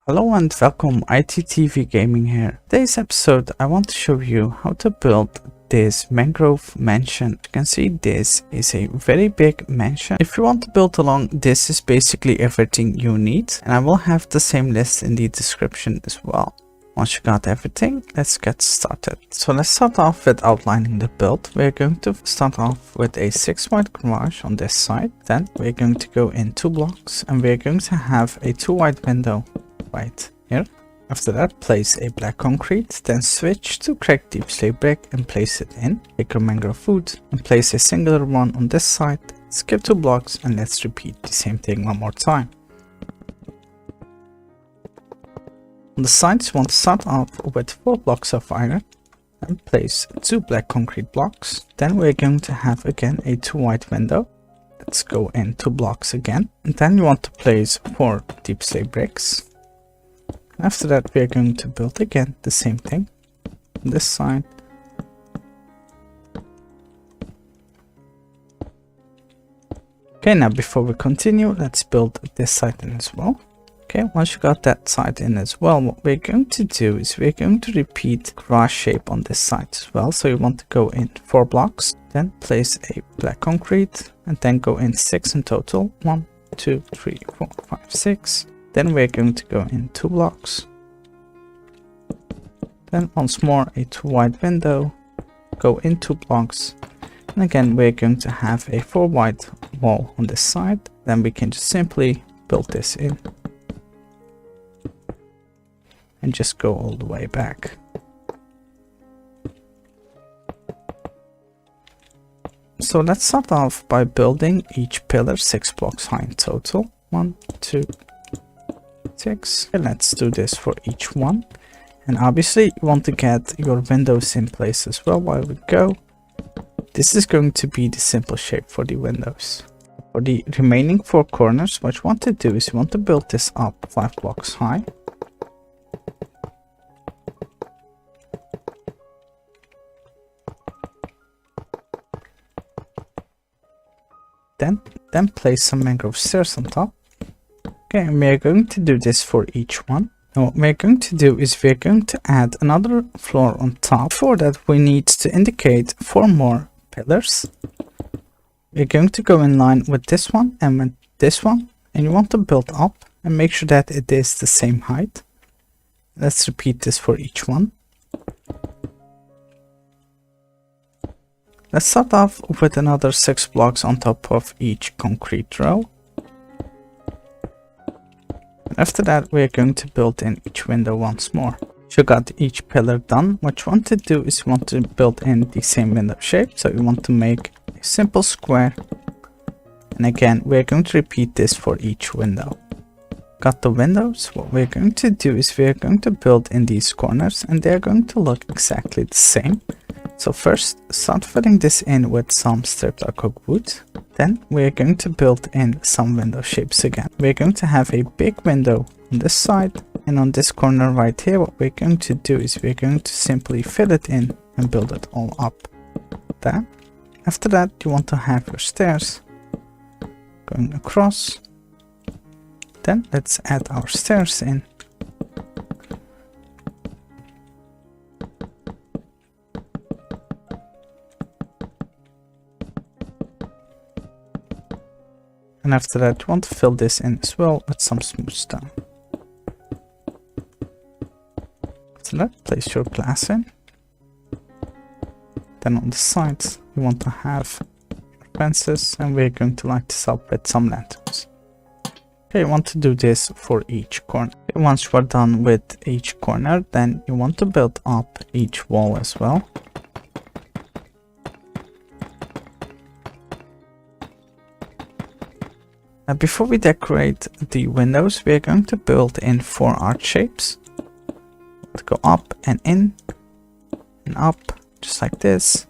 Hello and welcome, IT-TVGaming here. Today's episode I want to show you how to build this mangrove mansion. You can see this is a very big mansion. If you want to build along, this is basically everything you need, and I will have the same list in the description as well. Once you got everything, let's get started. So let's start off with outlining the build. We're going to start off with a 6 wide garage on this side. Then we're going to go in 2 blocks and we're going to have a 2 wide window right here. After that, place a black concrete, then switch to cracked Deepslate brick and place it in. Take your mangrove wood and place a singular one on this side. Skip 2 blocks and let's repeat the same thing one more time. On the sides, you want to start off with 4 blocks of iron and place 2 black concrete blocks. Then we're going to have again a 2 wide window. Let's go in 2 blocks again. And then you want to place 4 Deepslate bricks. After that, we are going to build again the same thing on this side. Okay, now before we continue, let's build this side in as well. Okay, once you got that side in as well, what we're going to do is we're going to repeat grass shape on this side as well. So you want to go in 4 blocks, then place a black concrete, and then go in 6 in total. 1, 2, 3, 4, 5, 6. Then we're going to go in 2 blocks. Then once more a 2 wide window, go in 2 blocks. And again we're going to have a 4 wide wall on this side. Then we can just simply build this in. And just go all the way back. So let's start off by building each pillar 6 blocks high in total. 1, 2, 6. And let's do this for each one. And obviously you want to get your windows in place as well while we go. This is going to be the simple shape for the windows. For the remaining 4 corners, what you want to do is you want to build this up 5 blocks high. Then place some mangrove stairs on top. Okay, and we are going to do this for each one. And what we're going to do is we're going to add another floor on top. For that, we need to indicate 4 more pillars. We're going to go in line with this one and with this one. And you want to build up and make sure that it is the same height. Let's repeat this for each one. Let's start off with another 6 blocks on top of each concrete row. After that, we're going to build in each window once more. If you got each pillar done, what you want to do is you want to build in the same window shape. So you want to make a simple square. And again, we're going to repeat this for each window. Got the windows? What we're going to do is we're going to build in these corners and they're going to look exactly the same. So first, start filling this in with some stripped oak wood. Then we're going to build in some window shapes again. We're going to have a big window on this side, and on this corner right here, what we're going to do is we're going to simply fill it in and build it all up. There. After that, you want to have your stairs going across. Then let's add our stairs in. And after that, you want to fill this in as well with some smooth stone. After that, place your glass in. Then on the sides, you want to have your fences, and we're going to light this up with some lanterns. Okay, you want to do this for each corner. Okay, once you are done with each corner, then you want to build up each wall as well. Before we decorate the windows, we are going to build in 4 arch shapes. To go up and in and up, just like this.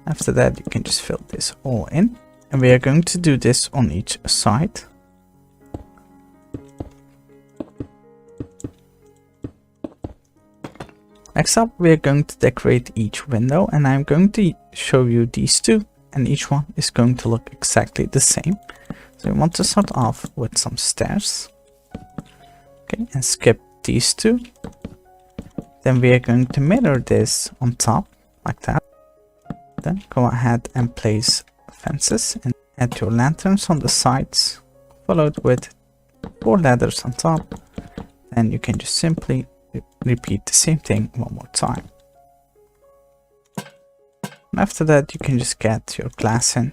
After that, you can just fill this all in. And we are going to do this on each side. Next up, we are going to decorate each window, and I'm going to show you these 2. And each one is going to look exactly the same. So we want to start off with some stairs. Okay, and skip these two. Then we are going to mirror this on top like that. Then go ahead and place fences and add your lanterns on the sides, followed with 4 ladders on top. Then you can just simply repeat the same thing one more time. And after that, you can just get your glass in.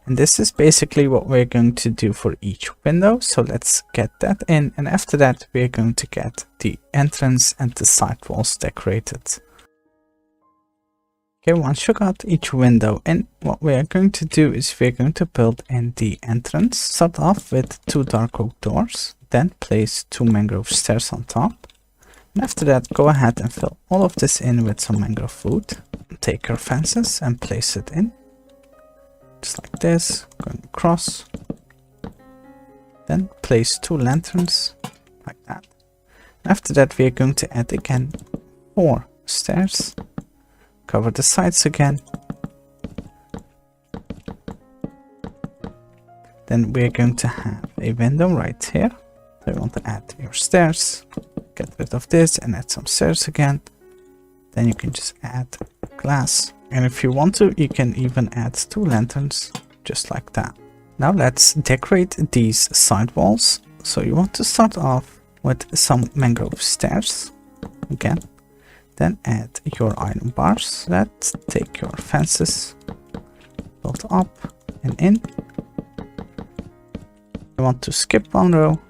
And this is basically what we're going to do for each window. So let's get that in. And after that, we're going to get the entrance and the side walls decorated. Okay, once you got each window in, what we are going to do is we're going to build in the entrance. Start off with 2 dark oak doors, then place 2 mangrove stairs on top. And after that, go ahead and fill all of this in with some mangrove wood. Take your fences and place it in. Just like this, going across. Then place 2 lanterns, like that. After that, we are going to add again 4 stairs. Cover the sides again. Then we're going to have a window right here. So you want to add your stairs. Get rid of this and add some stairs again. Then you can just add glass. And if you want to, you can even add 2 lanterns, just like that. Now let's decorate these side walls. So you want to start off with some mangrove stairs again. Then add your iron bars. Let's take your fences, build up and in. You want to skip 1 row,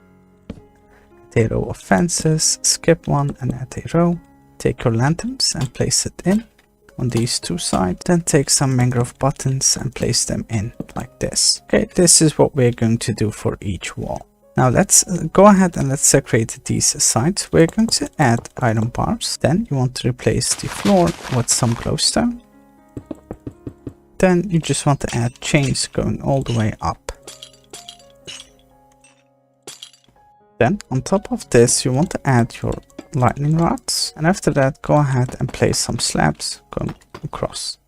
add a row of fences, skip 1 and add a row. Take your lanterns and place it in on these 2 sides. Then take some mangrove buttons and place them in like this. Okay, this is what we're going to do for each wall. Now let's go ahead and let's decorate these sides. We're going to add iron bars. Then you want to replace the floor with some glowstone. Then you just want to add chains going all the way up. Then on top of this, you want to add your lightning rods, and after that, go ahead and place some slabs going across.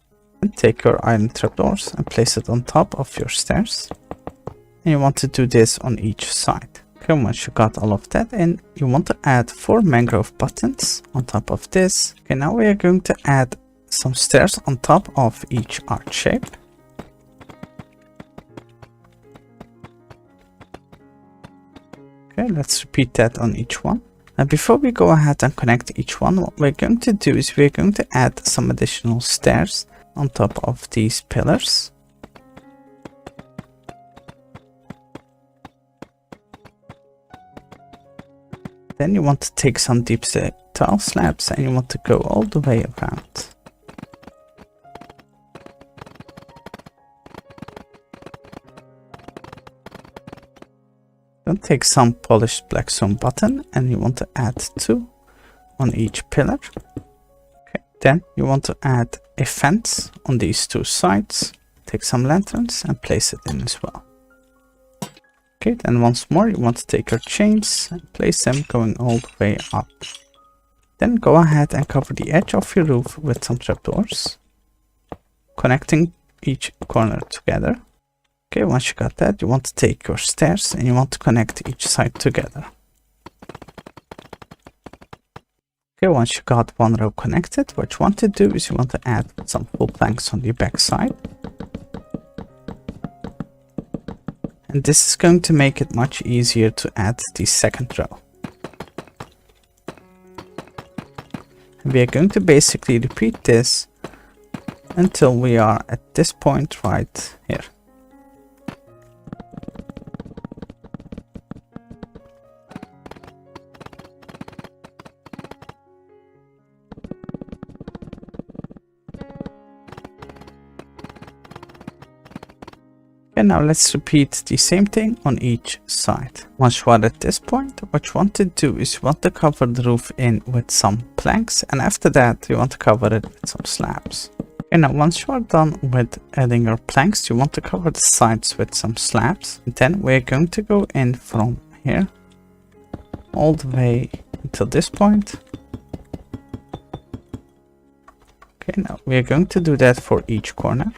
And take your iron trapdoors and place it on top of your stairs. And you want to do this on each side. Okay, once you got all of that in, you want to add 4 mangrove buttons on top of this. Okay, now we are going to add some stairs on top of each arch shape. Okay, let's repeat that on each one. And before we go ahead and connect each one, what we're going to do is we're going to add some additional stairs on top of these pillars. Then you want to take some Deepslate tile slabs and you want to go all the way around. Then take some polished blackstone button and you want to add 2 on each pillar. Okay. Then you want to add a fence on these 2 sides. Take some lanterns and place it in as well. Okay, then once more you want to take your chains and place them going all the way up. Then go ahead and cover the edge of your roof with some trapdoors, connecting each corner together. Okay, once you got that, you want to take your stairs and you want to connect each side together. Okay, once you got 1 row connected, what you want to do is you want to add some full planks on the back side. And this is going to make it much easier to add the second row. And we are going to basically repeat this until we are at this point right here. And now let's repeat the same thing on each side. Once you are at this point, what you want to do is you want to cover the roof in with some planks, and after that you want to cover it with some slabs. And now once you are done with adding your planks, you want to cover the sides with some slabs. And then we're going to go in from here all the way until this point. Okay, now we're going to do that for each corner.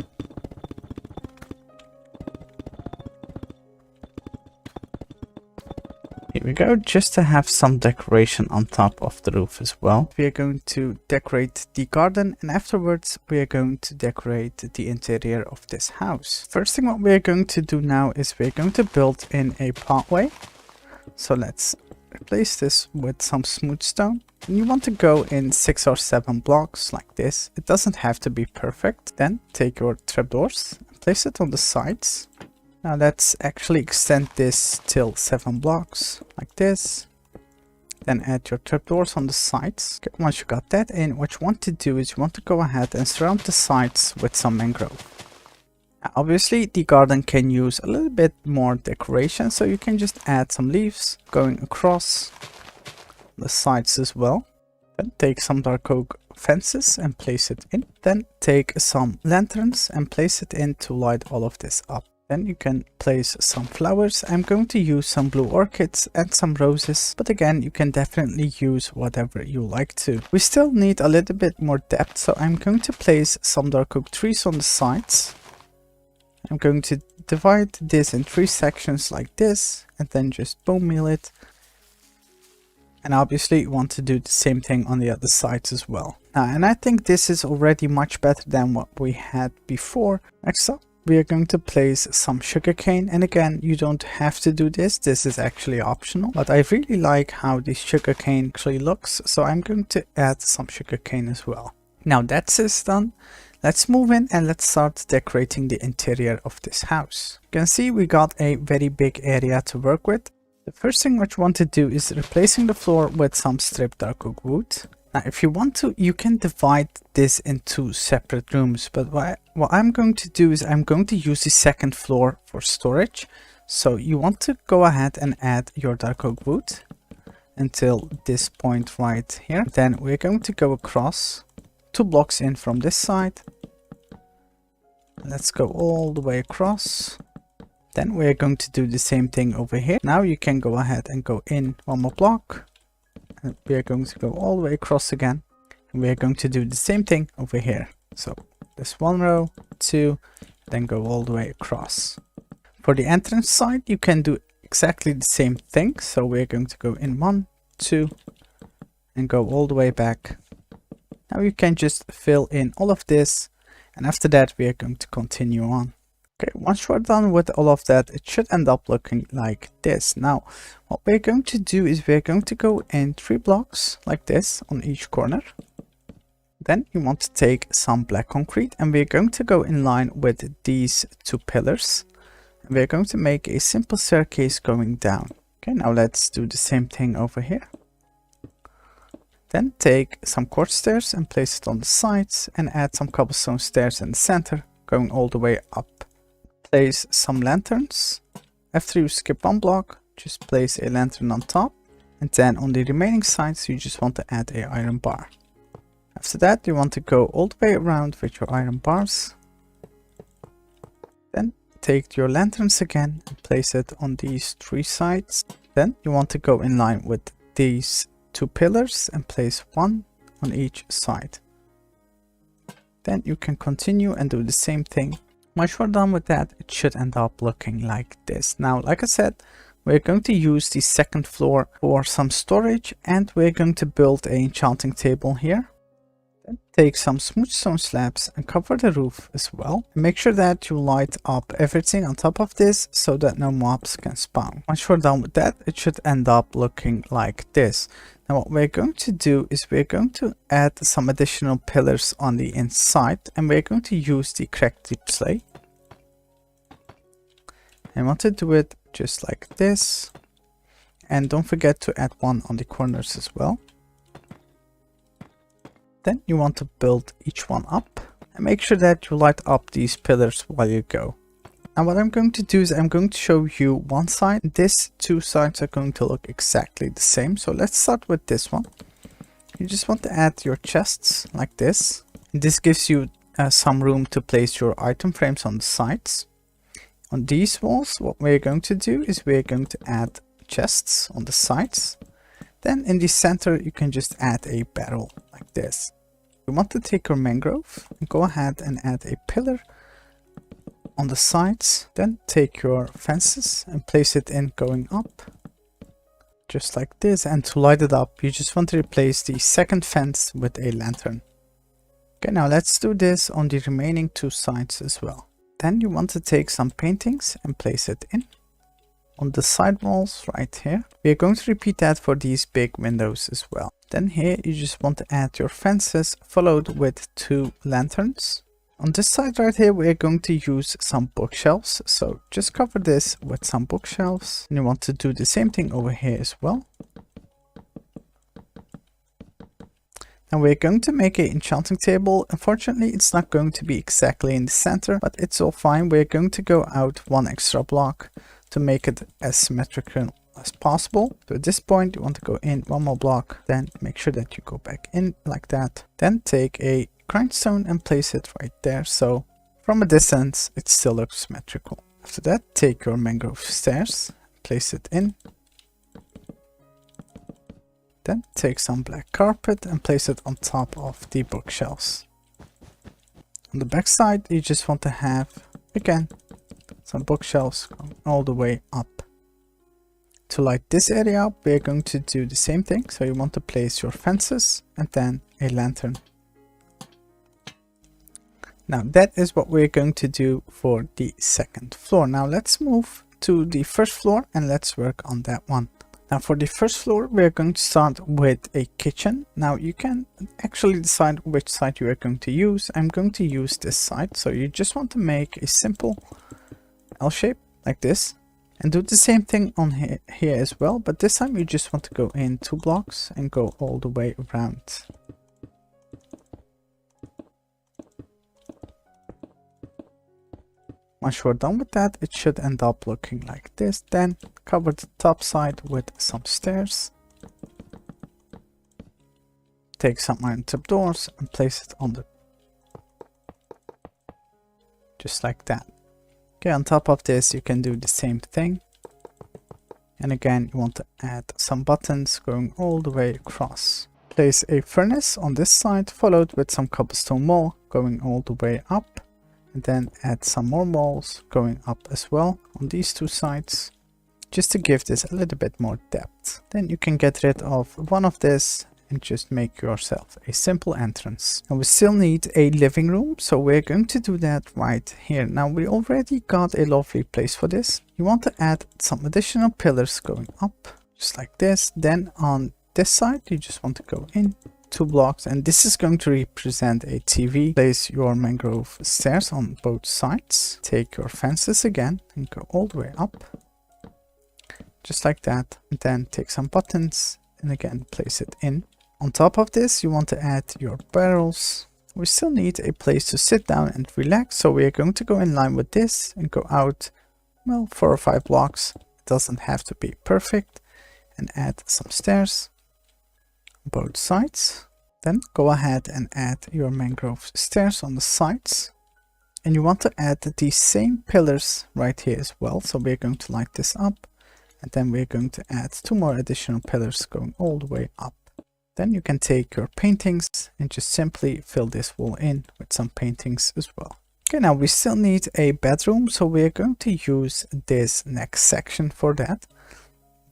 we go, just to have some decoration on top of the roof as well. We are going to decorate the garden, and afterwards we are going to decorate the interior of this house. First thing what we are going to do now is we're going to build in a pathway. So let's replace this with some smooth stone. And you want to go in 6 or 7 blocks like this. It doesn't have to be perfect. Then take your trapdoors and place it on the sides. Now let's actually extend this till 7 blocks like this. Then add your trapdoors on the sides. Okay, once you got that in, what you want to do is you want to go ahead and surround the sides with some mangrove. Now, obviously the garden can use a little bit more decoration, so you can just add some leaves going across the sides as well. Then take some dark oak fences and place it in. Then take some lanterns and place it in to light all of this up. Then you can place some flowers. I'm going to use some blue orchids and some roses, but again, you can definitely use whatever you like to. We still need a little bit more depth, so I'm going to place some dark oak trees on the sides. I'm going to divide this in 3 sections like this, and then just bone meal it. And obviously you want to do the same thing on the other sides as well. And I think this is already much better than what we had before. Next up, we are going to place some sugarcane, and again, you don't have to do this. This is actually optional, but I really like how the sugarcane actually looks, so I'm going to add some sugarcane as well. Now that's this done. Let's move in and let's start decorating the interior of this house. You can see we got a very big area to work with. The first thing what you want to do is replacing the floor with some stripped dark oak wood. Now, if you want to, you can divide this into separate rooms, but what I'm going to do is I'm going to use the second floor for storage. So you want to go ahead and add your dark oak wood until this point right here. Then we're going to go across 2 blocks in from this side. Let's go all the way across. Then we're going to do the same thing over here. Now you can go ahead and go in 1 more block. And we are going to go all the way across again. And we are going to do the same thing over here. So this 1 row, 2, then go all the way across. For the entrance side, you can do exactly the same thing. So we're going to go in 1, 2, and go all the way back. Now you can just fill in all of this. And after that, we are going to continue on. Okay, once we're done with all of that, it should end up looking like this. Now, what we're going to do is we're going to go in 3 blocks like this on each corner. Then you want to take some black concrete and we're going to go in line with these 2 pillars. And we're going to make a simple staircase going down. Okay, now let's do the same thing over here. Then take some quartz stairs and place it on the sides and add some cobblestone stairs in the center, going all the way up. Place some lanterns. After you skip 1 block, just place a lantern on top, and then on the remaining sides you just want to add a iron bar. After that, you want to go all the way around with your iron bars. Then take your lanterns again and place it on these 3 sides. Then you want to go in line with these 2 pillars and place 1 on each side. Then you can continue and do the same thing. Once we're done with that, it should end up looking like this. Now, like I said, we're going to use the second floor for some storage, and we're going to build an enchanting table here. Then take some smooth stone slabs and cover the roof as well. And make sure that you light up everything on top of this so that no mobs can spawn. Once we're done with that, it should end up looking like this. Now what we're going to do is we're going to add some additional pillars on the inside, and we're going to use the cracked Deepslate. I want to do it just like this, and don't forget to add 1 on the corners as well. Then you want to build each one up and make sure that you light up these pillars while you go. And what I'm going to do is I'm going to show you one side. These 2 sides are going to look exactly the same. So let's start with this one. You just want to add your chests like this. And this gives you some room to place your item frames on the sides. On these walls, what we're going to do is we're going to add chests on the sides. Then in the center, you can just add a barrel like this. You want to take your mangrove and go ahead and add a pillar on the sides. Then take your fences and place it in going up. just like this. And to light it up, you just want to replace the second fence with a lantern. Okay, now let's do this on the remaining two sides as well. Then you want to take some paintings and place it in on the side walls right here. We are going to repeat that for these big windows as well. Then here you just want to add your fences followed with 2 lanterns. On this side right here we are going to use some bookshelves, so just cover this with some bookshelves. And you want to do the same thing over here as well. And we're going to make an enchanting table. Unfortunately, it's not going to be exactly in the center, but it's all fine. We're going to go out 1 extra block to make it as symmetrical as possible. So at this point, you want to go in 1 more block, then make sure that you go back in like that. Then take a grindstone and place it right there. So from a distance, it still looks symmetrical. After that, take your mangrove stairs, place it in. Then take some black carpet and place it on top of the bookshelves. On the back side, you just want to have, again, some bookshelves going all the way up. To light this area up, we're going to do the same thing. So you want to place your fences and then a lantern. Now that is what we're going to do for the second floor. Now let's move to the first floor and let's work on that one. Now for the first floor, we're going to start with a kitchen. Now you can actually decide which side you are going to use. I'm going to use this side. So you just want to make a simple L shape like this. And do the same thing on here as well. But this time you just want to go in 2 blocks and go all the way around. Once you're done with that, it should end up looking like this. Then cover the top side with some stairs. Take some iron trapdoors and place it on the... just like that. Okay, on top of this, you can do the same thing. And again, you want to add some buttons going all the way across. Place a furnace on this side, followed with some cobblestone wall going all the way up. And then add some more walls going up as well on these 2 sides, just to give this a little bit more depth. Then you can get rid of one of this and just make yourself a simple entrance. And we still need a living room, so we're going to do that right here. Now we already got a lovely place for this. You want to add some additional pillars going up, just like this. Then on this side, you just want to go in 2 blocks, and this is going to represent a TV. Place your mangrove stairs on both sides. Take your fences again and go all the way up, just like that. And then take some buttons and again place it in. On top of this, you want to add your barrels. We still need a place to sit down and relax, so we are going to go in line with this and go out, well, 4 or 5 blocks. It doesn't have to be perfect. And add some stairs both sides. Then go ahead and add your mangrove stairs on the sides, and you want to add these same pillars right here as well. So we're going to light this up, and then we're going to add 2 more additional pillars going all the way up. Then you can take your paintings and just simply fill this wall in with some paintings as well. Okay, now we still need a bedroom, so we're going to use this next section for that.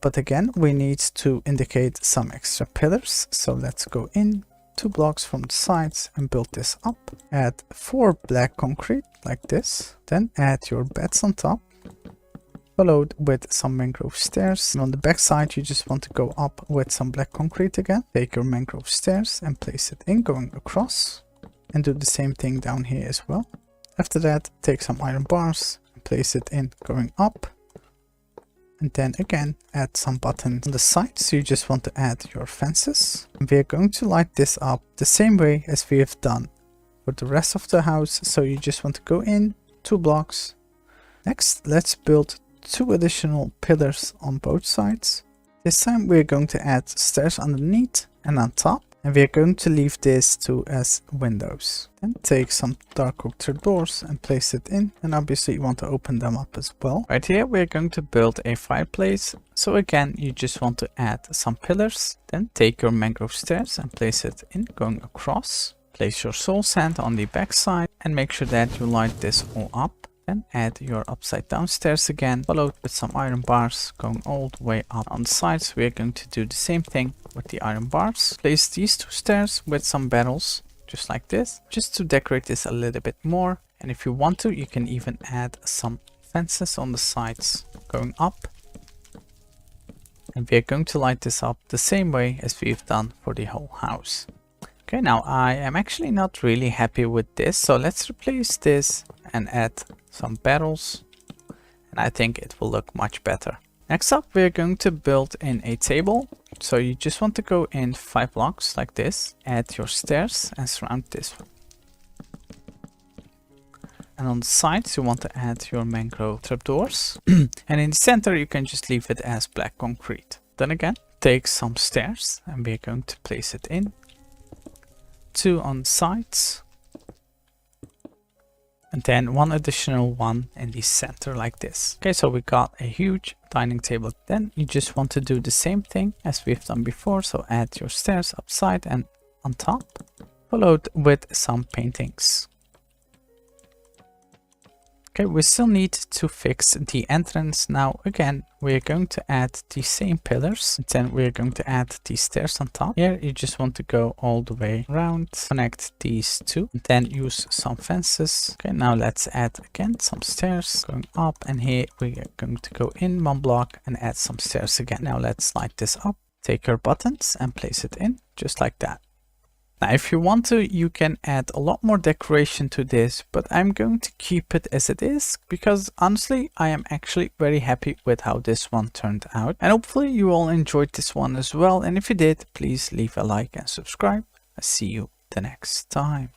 But again, we need to indicate some extra pillars. So let's go in 2 blocks from the sides and build this up. Add 4 black concrete like this. Then add your beds on top, followed with some mangrove stairs. And on the back side, you just want to go up with some black concrete again. Take your mangrove stairs and place it in going across. And do the same thing down here as well. After that, take some iron bars and place it in going up. And then again, add some buttons on the side. So you just want to add your fences. And we are going to light this up the same way as we have done for the rest of the house. So you just want to go in 2 blocks. Next, let's build 2 additional pillars on both sides. This time we're going to add stairs underneath and on top. And we're going to leave this as windows. Then take some dark oak trapdoors and place it in. And obviously you want to open them up as well. Right here we're going to build a fireplace. So again, you just want to add some pillars. Then take your mangrove stairs and place it in going across. Place your soul sand on the back side and make sure that you light this all up. Then add your upside down stairs again, followed with some iron bars going all the way up. On the sides, we are going to do the same thing with the iron bars. Place these 2 stairs with some barrels, just like this, just to decorate this a little bit more. And if you want to, you can even add some fences on the sides going up. And we are going to light this up the same way as we've done for the whole house. Okay, now I am actually not really happy with this, so let's replace this and add some barrels, and I think it will look much better. Next up, we're going to build in a table. So you just want to go in 5 blocks like this, add your stairs and surround this. And on the sides, you want to add your mangrove trapdoors. And in the center, you can just leave it as black concrete. Then again, take some stairs and we're going to place it in. 2 on the sides. And then 1 additional one in the center like this. Okay, so we got a huge dining table. Then you just want to do the same thing as we've done before. So add your stairs upside and on top, followed with some paintings. Okay, we still need to fix the entrance. Now again, we're going to add the same pillars, and then we're going to add the stairs on top. Here you just want to go all the way around, connect these 2, and then use some fences. Okay, now let's add again some stairs going up, and here we are going to go in 1 block and add some stairs again. Now let's light this up. Take your buttons and place it in just like that. Now, if you want to, you can add a lot more decoration to this, but I'm going to keep it as it is because honestly, I am actually very happy with how this one turned out. And hopefully you all enjoyed this one as well. And if you did, please leave a like and subscribe. I'll see you the next time.